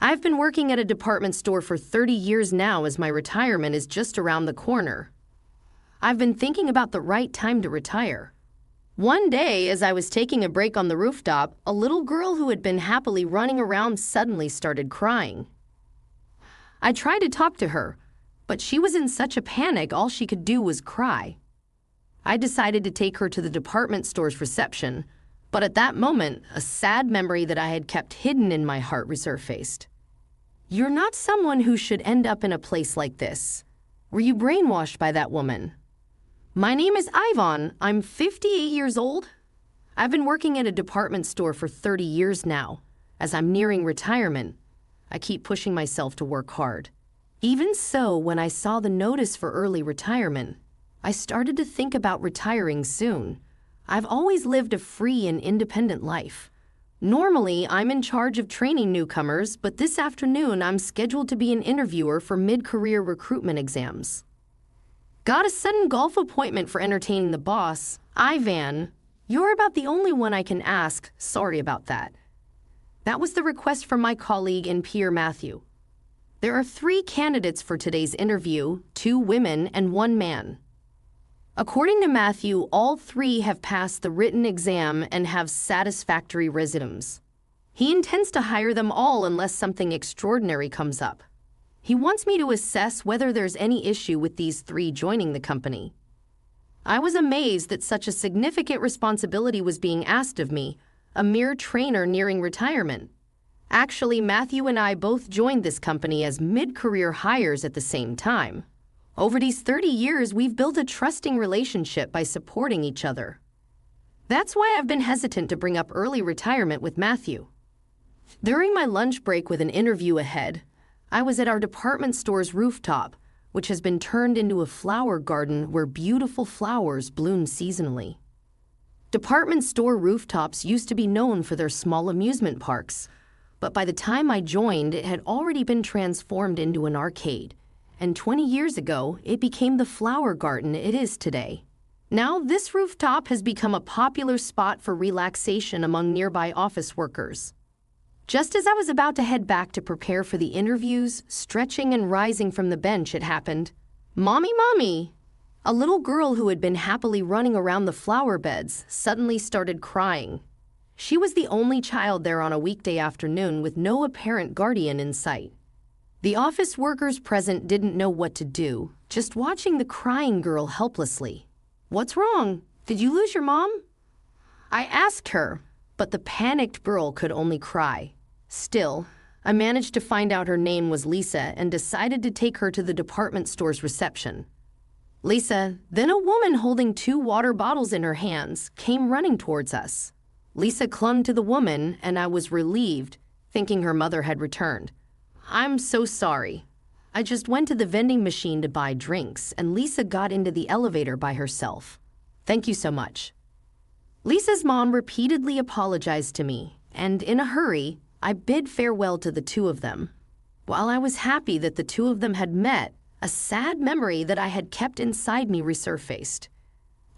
I've been working at a department store for 30 years now as my retirement is just around the corner. I've been thinking about the right time to retire. One day, as I was taking a break on the rooftop, a little girl who had been happily running around suddenly started crying. I tried to talk to her, but she was in such a panic all she could do was cry. I decided to take her to the department store's reception, but at that moment, a sad memory that I had kept hidden in my heart resurfaced. You're not someone who should end up in a place like this. Were you brainwashed by that woman? My name is Ivan. I'm 58 years old. I've been working at a department store for 30 years now. As I'm nearing retirement, I keep pushing myself to work hard. Even so, when I saw the notice for early retirement, I started to think about retiring soon. I've always lived a free and independent life. Normally, I'm in charge of training newcomers, but this afternoon I'm scheduled to be an interviewer for mid-career recruitment exams. Got a sudden golf appointment for entertaining the boss. Ivan, you're about the only one I can ask. Sorry about that. That was the request from my colleague and peer Matthew. There are 3 candidates for today's interview, 2 women and 1 man. According to Matthew, all 3 have passed the written exam and have satisfactory resumes. He intends to hire them all unless something extraordinary comes up. He wants me to assess whether there's any issue with these 3 joining the company. I was amazed that such a significant responsibility was being asked of me, a mere trainer nearing retirement. Actually, Matthew and I both joined this company as mid-career hires at the same time. Over these 30 years, we've built a trusting relationship by supporting each other. That's why I've been hesitant to bring up early retirement with Matthew. During my lunch break with an interview ahead, I was at our department store's rooftop, which has been turned into a flower garden where beautiful flowers bloom seasonally. Department store rooftops used to be known for their small amusement parks, but by the time I joined, it had already been transformed into an arcade. And 20 years ago, it became the flower garden it is today. Now, this rooftop has become a popular spot for relaxation among nearby office workers. Just as I was about to head back to prepare for the interviews, stretching and rising from the bench, it happened. Mommy, Mommy! A little girl who had been happily running around the flower beds suddenly started crying. She was the only child there on a weekday afternoon with no apparent guardian in sight. The office workers present didn't know what to do, just watching the crying girl helplessly. What's wrong? Did you lose your mom? I asked her, but the panicked girl could only cry. Still, I managed to find out her name was Lisa and decided to take her to the department store's reception. Lisa, then a woman holding 2 water bottles in her hands, came running towards us. Lisa clung to the woman, and I was relieved, thinking her mother had returned. I'm so sorry. I just went to the vending machine to buy drinks, and Lisa got into the elevator by herself. Thank you so much. Lisa's mom repeatedly apologized to me, and in a hurry, I bid farewell to the 2 of them. While I was happy that the 2 of them had met, a sad memory that I had kept inside me resurfaced.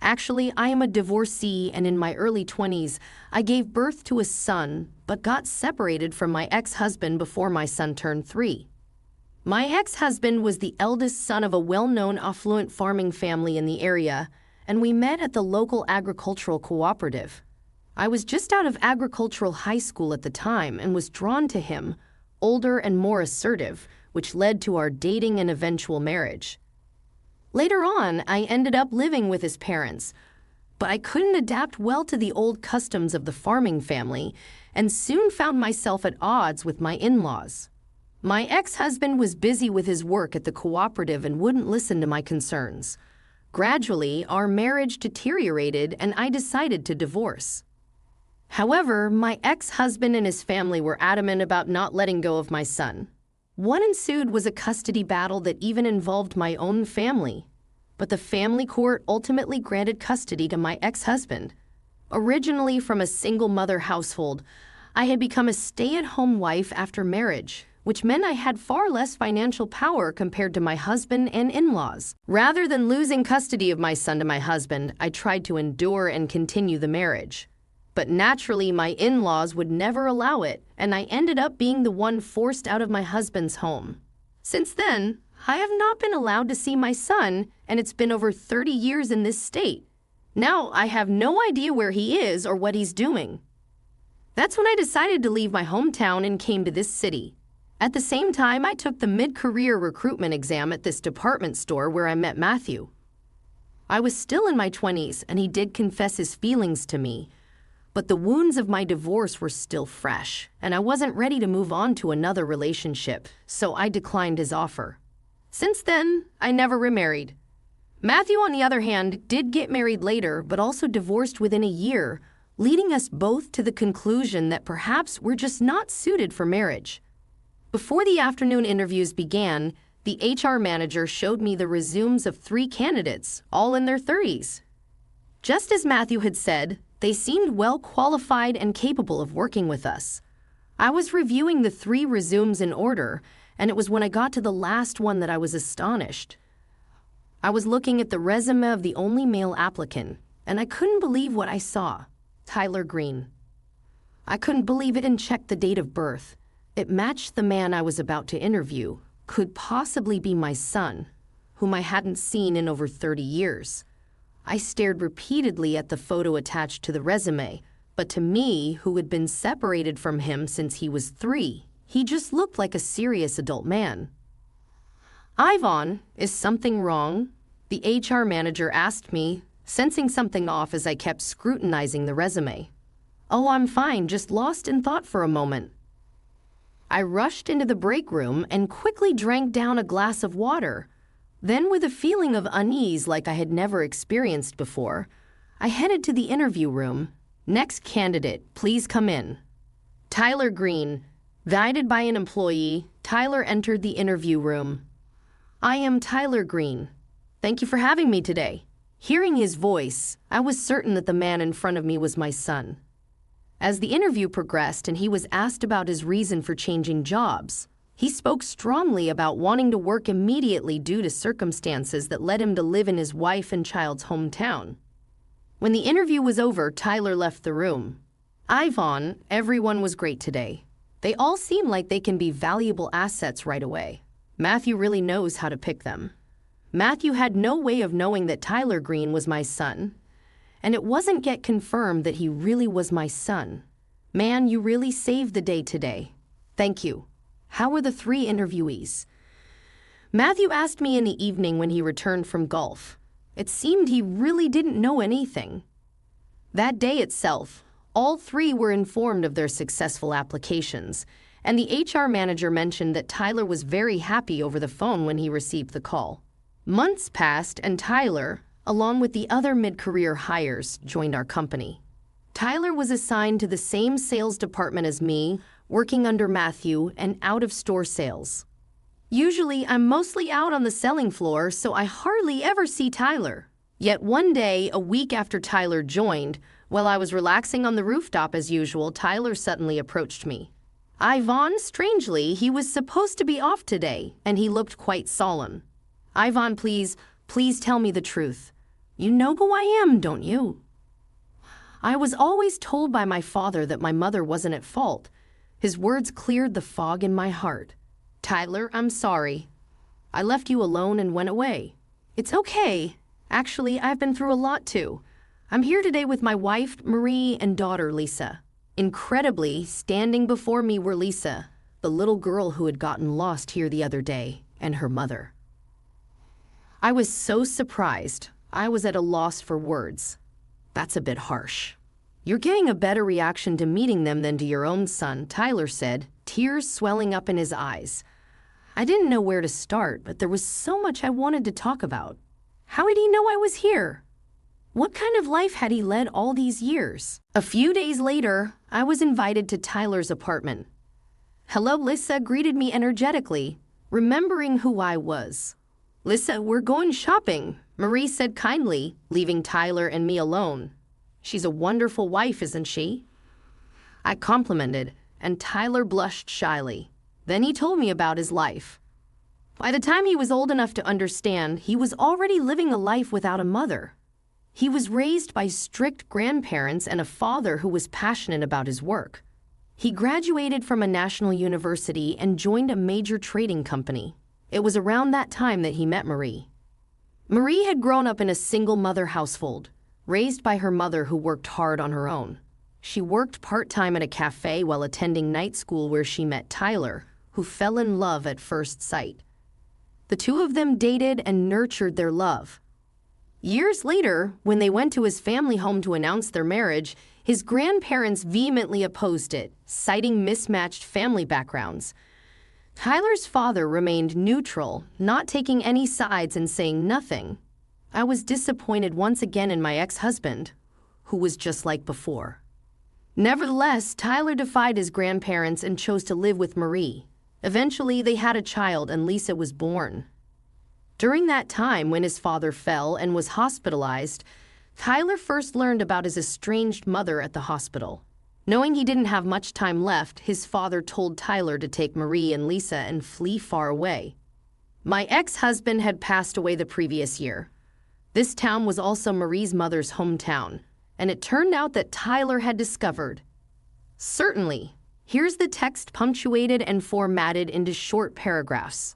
Actually, I am a divorcee, and in my early 20s, I gave birth to a son, but got separated from my ex-husband before my son turned 3. My ex-husband was the eldest son of a well-known affluent farming family in the area, and we met at the local agricultural cooperative. I was just out of agricultural high school at the time and was drawn to him, older and more assertive, which led to our dating and eventual marriage. Later on, I ended up living with his parents, but I couldn't adapt well to the old customs of the farming family and soon found myself at odds with my in-laws. My ex-husband was busy with his work at the cooperative and wouldn't listen to my concerns. Gradually, our marriage deteriorated and I decided to divorce. However, my ex-husband and his family were adamant about not letting go of my son. What ensued was a custody battle that even involved my own family. But the family court ultimately granted custody to my ex-husband. Originally from a single-mother household, I had become a stay-at-home wife after marriage, which meant I had far less financial power compared to my husband and in-laws. Rather than losing custody of my son to my husband, I tried to endure and continue the marriage. But naturally, my in-laws would never allow it, and I ended up being the one forced out of my husband's home. Since then, I have not been allowed to see my son, and it's been over 30 years in this state. Now I have no idea where he is or what he's doing. That's when I decided to leave my hometown and came to this city. At the same time, I took the mid-career recruitment exam at this department store where I met Matthew. I was still in my 20s, and he did confess his feelings to me, but the wounds of my divorce were still fresh, and I wasn't ready to move on to another relationship, so I declined his offer. Since then, I never remarried. Matthew, on the other hand, did get married later, but also divorced within a year, leading us both to the conclusion that perhaps we're just not suited for marriage. Before the afternoon interviews began, the HR manager showed me the resumes of 3 candidates, all in their 30s. Just as Matthew had said, they seemed well qualified and capable of working with us. I was reviewing the 3 resumes in order, and it was when I got to the last one that I was astonished. I was looking at the resume of the only male applicant, and I couldn't believe what I saw. Tyler Green. I couldn't believe it and checked the date of birth. It matched the man I was about to interview, could possibly be my son, whom I hadn't seen in over 30 years. I stared repeatedly at the photo attached to the resume, but to me, who had been separated from him since he was 3, he just looked like a serious adult man. Ivan, is something wrong? The HR manager asked me, sensing something off as I kept scrutinizing the resume. Oh, I'm fine, just lost in thought for a moment. I rushed into the break room and quickly drank down a glass of water. Then, with a feeling of unease like I had never experienced before, I headed to the interview room. Next candidate, please come in. Tyler Green. Guided by an employee, Tyler entered the interview room. I am Tyler Green. Thank you for having me today. Hearing his voice, I was certain that the man in front of me was my son. As the interview progressed and he was asked about his reason for changing jobs, he spoke strongly about wanting to work immediately due to circumstances that led him to live in his wife and child's hometown. When the interview was over, Tyler left the room. Ivan, everyone was great today. They all seem like they can be valuable assets right away. Matthew really knows how to pick them. Matthew had no way of knowing that Tyler Green was my son, and it wasn't yet confirmed that he really was my son. Man, you really saved the day today. Thank you. How were the 3 interviewees? Matthew asked me in the evening when he returned from golf. It seemed he really didn't know anything. That day itself, all 3 were informed of their successful applications, and the HR manager mentioned that Tyler was very happy over the phone when he received the call. Months passed, and Tyler, along with the other mid-career hires, joined our company. Tyler was assigned to the same sales department as me, working under Matthew and out-of-store sales. Usually, I'm mostly out on the selling floor, so I hardly ever see Tyler. Yet one day, a week after Tyler joined, while I was relaxing on the rooftop as usual, Tyler suddenly approached me. Ivan, strangely, he was supposed to be off today, and he looked quite solemn. Ivan, please tell me the truth. You know who I am, don't you? I was always told by my father that my mother wasn't at fault. His words cleared the fog in my heart. Tyler, I'm sorry. I left you alone and went away. It's okay. Actually, I've been through a lot too. I'm here today with my wife, Marie, and daughter, Lisa. Incredibly, standing before me were Lisa, the little girl who had gotten lost here the other day, and her mother. I was so surprised, I was at a loss for words. That's a bit harsh. You're getting a better reaction to meeting them than to your own son, Tyler said, tears swelling up in his eyes. I didn't know where to start, but there was so much I wanted to talk about. How did he know I was here? What kind of life had he led all these years? A few days later, I was invited to Tyler's apartment. Hello, Lisa greeted me energetically, remembering who I was. Lisa, we're going shopping, Marie said kindly, leaving Tyler and me alone. She's a wonderful wife, isn't she? I complimented, and Tyler blushed shyly. Then he told me about his life. By the time he was old enough to understand, he was already living a life without a mother. He was raised by strict grandparents and a father who was passionate about his work. He graduated from a national university and joined a major trading company. It was around that time that he met Marie. Marie had grown up in a single-mother household, raised by her mother who worked hard on her own. She worked part-time at a cafe while attending night school where she met Tyler, who fell in love at first sight. The two of them dated and nurtured their love. Years later, when they went to his family home to announce their marriage, his grandparents vehemently opposed it, citing mismatched family backgrounds. Tyler's father remained neutral, not taking any sides and saying nothing. I was disappointed once again in my ex-husband, who was just like before. Nevertheless, Tyler defied his grandparents and chose to live with Marie. Eventually, they had a child and Lisa was born. During that time, when his father fell and was hospitalized, Tyler first learned about his estranged mother at the hospital. Knowing he didn't have much time left, his father told Tyler to take Marie and Lisa and flee far away. My ex-husband had passed away the previous year. This town was also Marie's mother's hometown, and it turned out that Tyler had discovered. Certainly, here's the text punctuated and formatted into short paragraphs.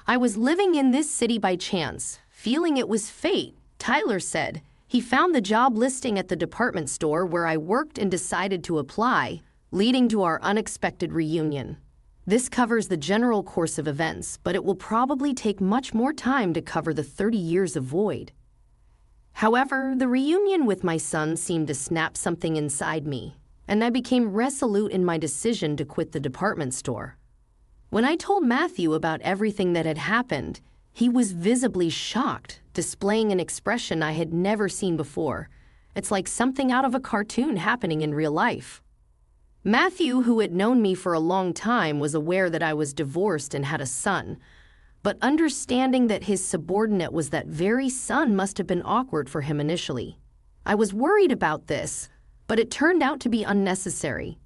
I was living in this city by chance, feeling it was fate, Tyler said. He found the job listing at the department store where I worked and decided to apply, leading to our unexpected reunion. This covers the general course of events, but it will probably take much more time to cover the 30 years of void. However, the reunion with my son seemed to snap something inside me, and I became resolute in my decision to quit the department store. When I told Matthew about everything that had happened, he was visibly shocked, displaying an expression I had never seen before. It's like something out of a cartoon happening in real life. Matthew, who had known me for a long time, was aware that I was divorced and had a son, but understanding that his subordinate was that very son must have been awkward for him initially. I was worried about this, but it turned out to be unnecessary.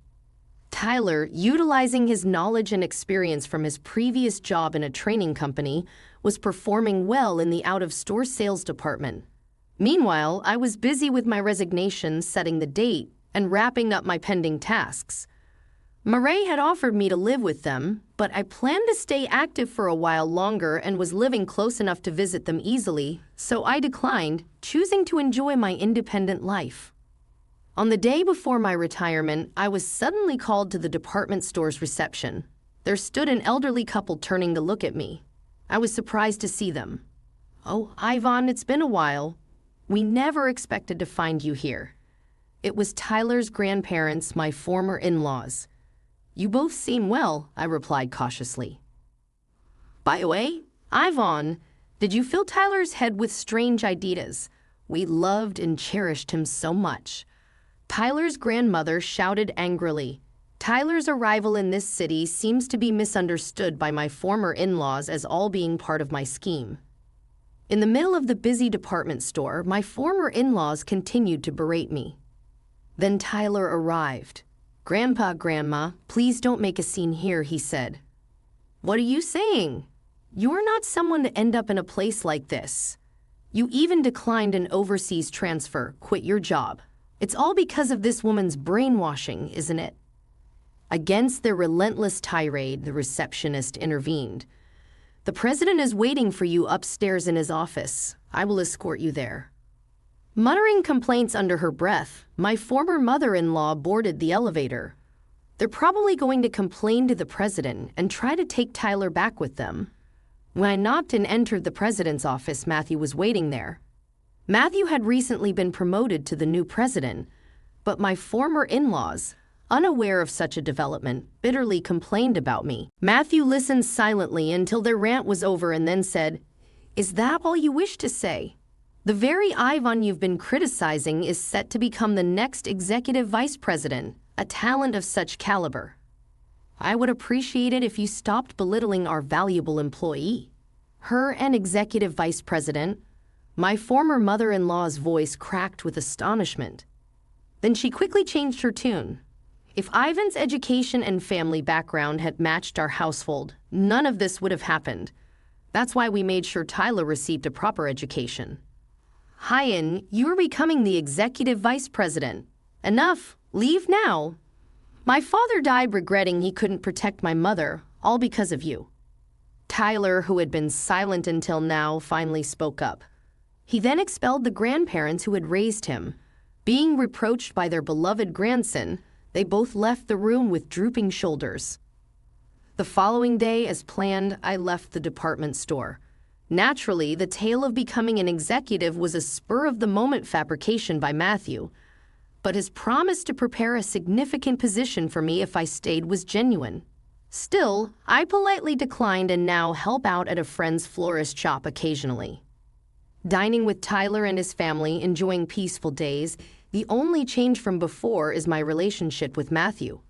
Tyler, utilizing his knowledge and experience from his previous job in a training company, was performing well in the out-of-store sales department. Meanwhile, I was busy with my resignation, setting the date, and wrapping up my pending tasks. Marie had offered me to live with them, but I planned to stay active for a while longer and was living close enough to visit them easily, so I declined, choosing to enjoy my independent life. On the day before my retirement, I was suddenly called to the department store's reception. There stood an elderly couple turning to look at me. I was surprised to see them. "Oh, Ivan, it's been a while. We never expected to find you here." It was Tyler's grandparents, my former in-laws. "You both seem well," I replied cautiously. "By the way, Ivan, did you fill Tyler's head with strange ideas? We loved and cherished him so much." Tyler's grandmother shouted angrily. Tyler's arrival in this city seems to be misunderstood by my former in-laws as all being part of my scheme. In the middle of the busy department store, my former in-laws continued to berate me. Then Tyler arrived. "Grandpa, Grandma, please don't make a scene here," he said. "What are you saying? You're not someone to end up in a place like this. You even declined an overseas transfer, quit your job. It's all because of this woman's brainwashing, isn't it?" Against their relentless tirade, the receptionist intervened. "The president is waiting for you upstairs in his office. I will escort you there." Muttering complaints under her breath, my former mother-in-law boarded the elevator. They're probably going to complain to the president and try to take Tyler back with them. When I knocked and entered the president's office, Matthew was waiting there. Matthew had recently been promoted to the new president, but my former in-laws, unaware of such a development, bitterly complained about me. Matthew listened silently until their rant was over and then said, "Is that all you wish to say? The very Ivan you've been criticizing is set to become the next executive vice president, a talent of such caliber. I would appreciate it if you stopped belittling our valuable employee." Her an executive vice president? My former mother-in-law's voice cracked with astonishment. Then she quickly changed her tune. "If Ivan's education and family background had matched our household, none of this would have happened. That's why we made sure Tyler received a proper education." Hyan, you're becoming the executive vice president. Enough. Leave now. My father died regretting he couldn't protect my mother, all because of you. Tyler, who had been silent until now, finally spoke up. He then expelled the grandparents who had raised him. Being reproached by their beloved grandson, they both left the room with drooping shoulders. The following day, as planned, I left the department store. Naturally, the tale of becoming an executive was a spur-of-the-moment fabrication by Matthew, but his promise to prepare a significant position for me if I stayed was genuine. Still, I politely declined and now help out at a friend's florist shop occasionally. Dining with Tyler and his family, enjoying peaceful days, the only change from before is my relationship with Matthew.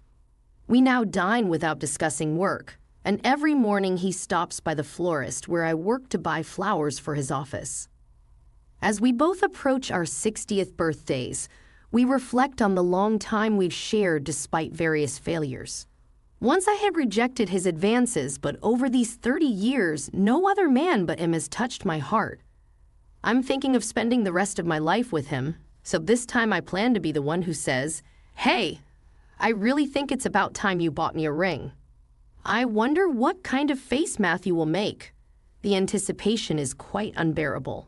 We now dine without discussing work, and every morning he stops by the florist where I work to buy flowers for his office. As we both approach our 60th birthdays, we reflect on the long time we've shared despite various failures. Once I had rejected his advances, but over these 30 years, no other man but him has touched my heart. I'm thinking of spending the rest of my life with him, so this time I plan to be the one who says, "Hey, I really think it's about time you bought me a ring." I wonder what kind of face Matthew will make. The anticipation is quite unbearable.